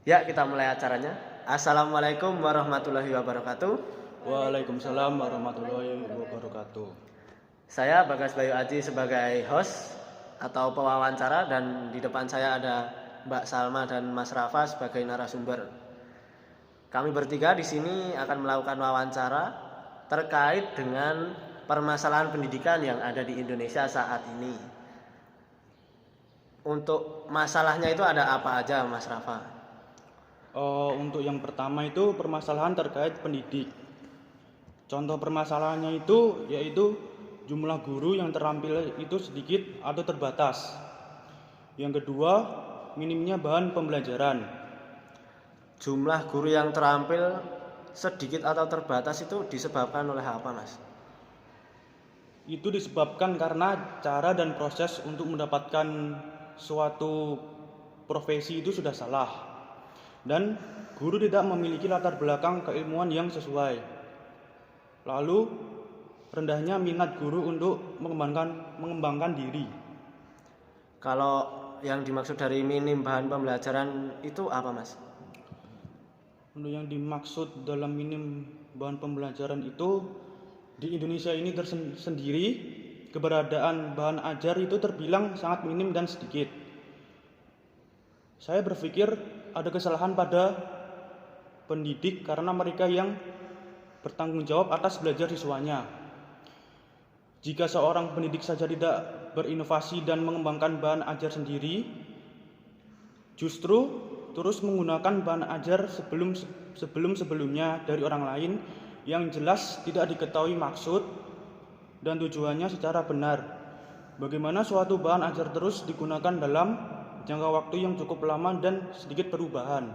Ya, kita mulai acaranya. Assalamualaikum warahmatullahi wabarakatuh. Waalaikumsalam warahmatullahi wabarakatuh. Saya Bagas Bayu Aji sebagai host atau pewawancara dan di depan saya ada Mbak Salma dan Mas Rafa sebagai narasumber. Kami bertiga di sini akan melakukan wawancara terkait dengan permasalahan pendidikan yang ada di Indonesia saat ini. Untuk masalahnya itu ada apa aja, Mas Rafa? Untuk yang pertama itu permasalahan terkait pendidik. Contoh permasalahannya itu yaitu jumlah guru yang terampil itu sedikit atau terbatas. Yang kedua, minimnya bahan pembelajaran. Jumlah guru yang terampil sedikit atau terbatas itu disebabkan oleh apa, Mas? Itu disebabkan karena cara dan proses untuk mendapatkan suatu profesi itu sudah salah. Dan guru tidak memiliki latar belakang keilmuan yang sesuai. Lalu rendahnya minat guru untuk mengembangkan diri. Kalau yang dimaksud dari minim bahan pembelajaran itu apa, Mas? Untuk yang dimaksud dalam minim bahan pembelajaran itu di Indonesia ini tersendiri keberadaan bahan ajar itu terbilang sangat minim dan sedikit. Saya berpikir ada kesalahan pada pendidik karena mereka yang bertanggung jawab atas belajar siswanya. Jika seorang pendidik saja tidak berinovasi dan mengembangkan bahan ajar sendiri, justru terus menggunakan bahan ajar sebelumnya dari orang lain yang jelas tidak diketahui maksud dan tujuannya secara benar. Bagaimana suatu bahan ajar terus digunakan dalam jangka waktu yang cukup lama dan sedikit perubahan.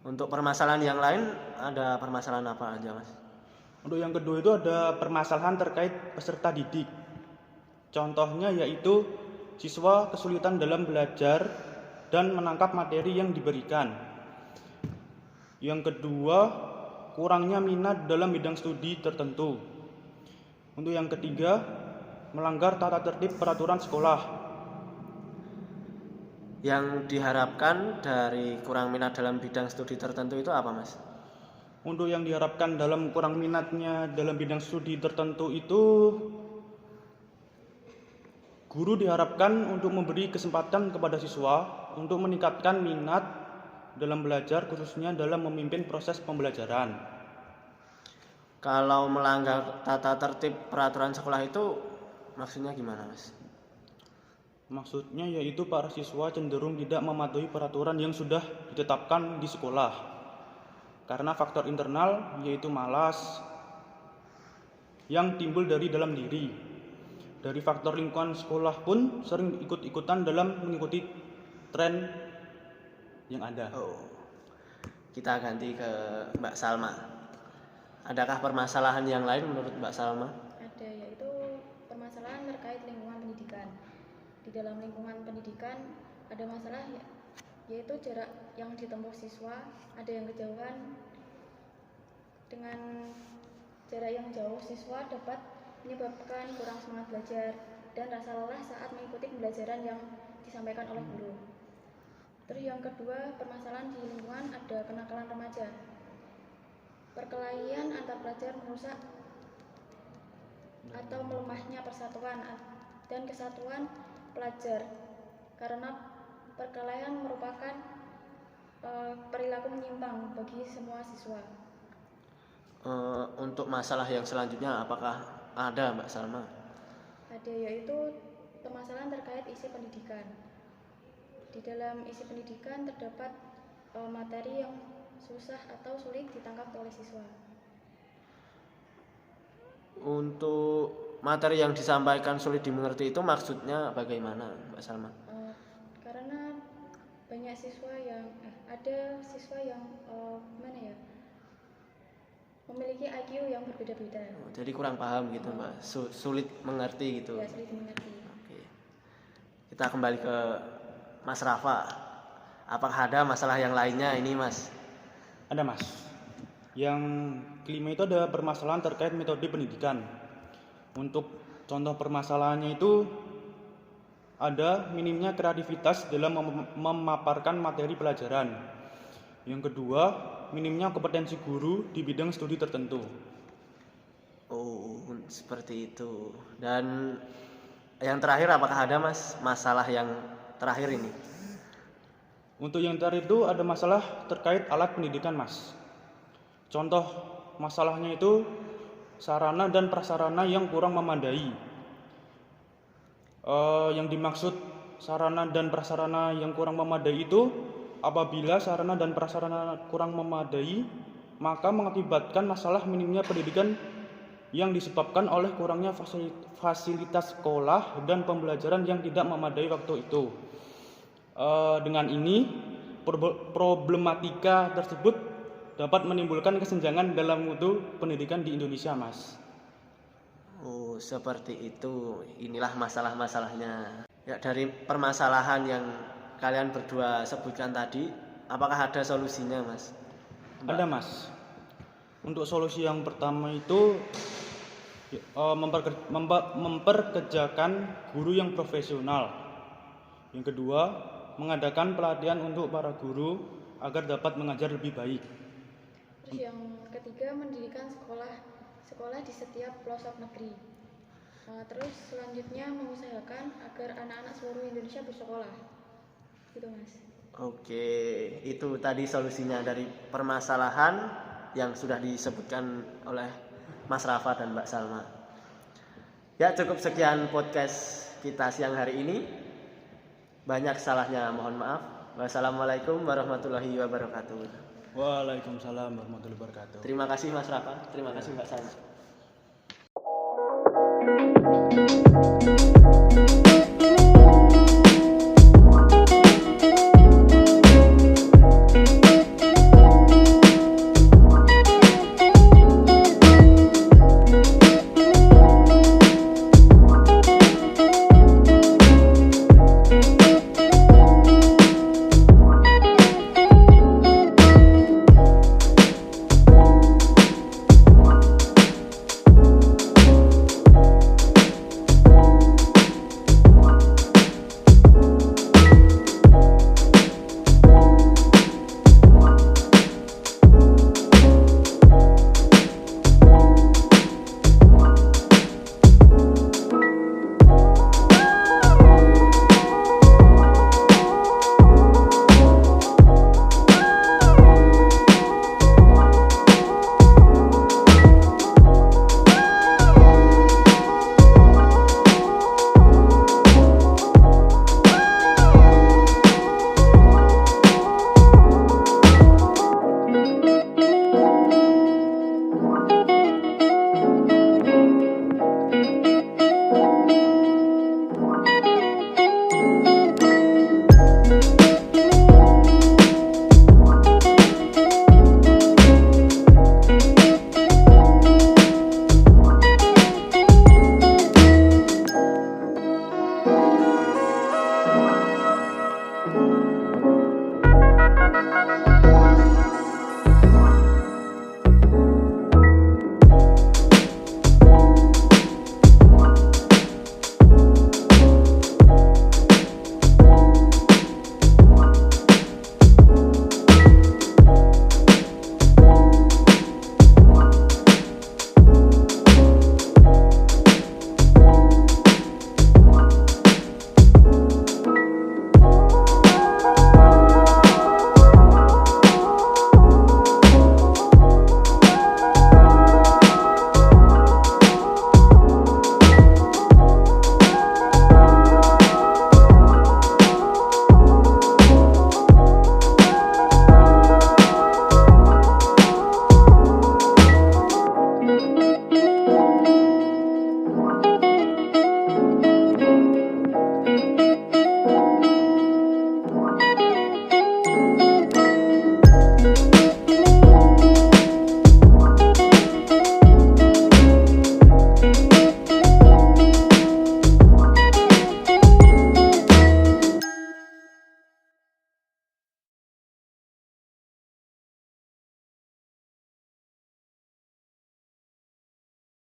Untuk permasalahan yang lain ada permasalahan apa aja, Mas? Untuk yang kedua itu ada permasalahan terkait peserta didik. Contohnya yaitu siswa kesulitan dalam belajar dan menangkap materi yang diberikan. Yang kedua, kurangnya minat dalam bidang studi tertentu. Untuk yang ketiga, melanggar tata tertib peraturan sekolah. Yang diharapkan dari kurang minat dalam bidang studi tertentu itu apa, Mas? Untuk yang diharapkan dalam kurang minatnya dalam bidang studi tertentu itu, guru diharapkan untuk memberi kesempatan kepada siswa untuk meningkatkan minat dalam belajar, khususnya dalam memimpin proses pembelajaran. Kalau melanggar tata tertib peraturan sekolah itu maksudnya gimana, Mas? Maksudnya yaitu para siswa cenderung tidak mematuhi peraturan yang sudah ditetapkan di sekolah. Karena faktor internal yaitu malas yang timbul dari dalam diri. Dari faktor lingkungan sekolah pun sering ikut-ikutan dalam mengikuti tren yang ada. Kita ganti ke Mbak Salma. Adakah permasalahan yang lain menurut Mbak Salma? Ada, yaitu permasalahan terkait lingkungan pendidikan. Di dalam lingkungan pendidikan ada masalah yaitu jarak yang ditempuh siswa, ada yang kejauhan. Dengan jarak yang jauh, siswa dapat menyebabkan kurang semangat belajar dan rasa lelah saat mengikuti pembelajaran yang disampaikan oleh guru. Terus yang kedua, permasalahan di lingkungan ada kenakalan remaja. Perkelahian antar pelajar merusak atau melemahnya persatuan dan kesatuan pelajar karena perkelahian merupakan perilaku menyimpang bagi semua siswa. Untuk masalah yang selanjutnya apakah ada, Mbak Salma? Ada, yaitu permasalahan terkait isi pendidikan. Di dalam isi pendidikan terdapat materi yang susah atau sulit ditangkap oleh siswa. Untuk materi yang disampaikan sulit dimengerti itu maksudnya bagaimana, Mbak Salma? Karena banyak siswa yang ada siswa yang memiliki IQ yang berbeda-beda. Jadi kurang paham gitu, Mbak. Sulit mengerti gitu. Ya, sulit dimengerti. Oke. Kita kembali ke Mas Rafa. Apakah ada masalah yang lainnya ini, Mas? Ada, Mas. Yang kelima itu ada permasalahan terkait metode pendidikan. Untuk contoh permasalahannya itu ada minimnya kreativitas dalam memaparkan materi pelajaran. Yang kedua, minimnya kompetensi guru di bidang studi tertentu. Oh, seperti itu. Dan yang terakhir, apakah ada Mas masalah yang terakhir ini? Untuk yang terakhir itu ada masalah terkait alat pendidikan, Mas. Contoh masalahnya itu sarana dan prasarana yang kurang memadai. Yang dimaksud sarana dan prasarana yang kurang memadai itu apabila sarana dan prasarana kurang memadai, maka mengakibatkan masalah minimnya pendidikan yang disebabkan oleh kurangnya fasilitas sekolah dan pembelajaran yang tidak memadai waktu itu. Dengan ini, problematika tersebut dapat menimbulkan kesenjangan dalam mutu pendidikan di Indonesia, Mas. Oh, seperti itu. Inilah masalah-masalahnya. Ya, dari permasalahan yang kalian berdua sebutkan tadi, apakah ada solusinya, Mas? Ada, Mas. Untuk solusi yang pertama itu memperkerjakan guru yang profesional. Yang kedua, mengadakan pelatihan untuk para guru agar dapat mengajar lebih baik. Terus yang ketiga, mendirikan sekolah di setiap pelosok negeri. Terus selanjutnya mengusahakan agar anak-anak seluruh Indonesia bersekolah. Gitu, Mas. Oke, itu tadi solusinya dari permasalahan yang sudah disebutkan oleh Mas Rafa dan Mbak Salma. Ya, cukup sekian podcast kita siang hari ini. Banyak salahnya, mohon maaf. Wassalamualaikum warahmatullahi wabarakatuh. Waalaikumsalam warahmatullahi wabarakatuh. Terima kasih Mas Rafa, terima kasih Mbak Salma.